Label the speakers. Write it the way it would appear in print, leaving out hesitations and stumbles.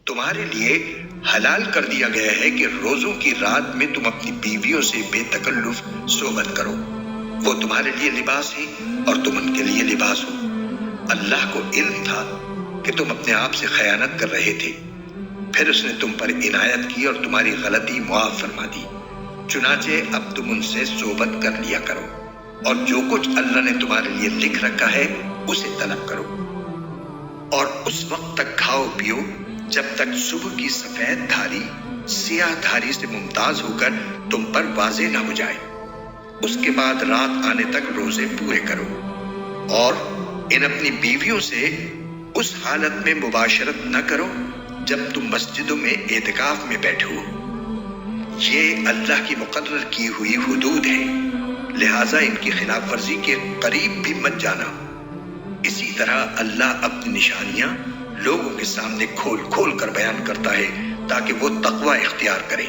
Speaker 1: تمہارے لیے حلال کر دیا گیا ہے کہ روزوں کی رات میں تم اپنی بیویوں سے بے تکلف صحبت کرو، وہ تمہارے لیے لباس ہیں اور تم ان کے لیے لباس ہو۔ اللہ کو علم تھا کہ تم اپنے آپ سے خیانت کر رہے تھے، پھر اس نے تم پر عنایت کی اور تمہاری غلطی معاف فرما دی۔ چنانچہ اب تم ان سے صحبت کر لیا کرو، اور جو کچھ اللہ نے تمہارے لیے لکھ رکھا ہے اسے طلب کرو، اور اس وقت تک کھاؤ پیو جب تک صبح کی سفید دھاری سیاہ دھاری سے ممتاز ہو کر تم پر واضح نہ ہو جائے۔ اس کے بعد رات آنے تک روزے پورے کرو، اور ان اپنی بیویوں سے اس حالت میں مباشرت نہ کرو جب تم مسجدوں میں اعتکاف میں بیٹھو۔ یہ اللہ کی مقرر کی ہوئی حدود ہیں، لہٰذا ان کی خلاف ورزی کے قریب بھی مت جانا۔ اسی طرح اللہ اپنی نشانیاں لوگوں کے سامنے کھول کھول کر بیان کرتا ہے تاکہ وہ تقوی اختیار کریں۔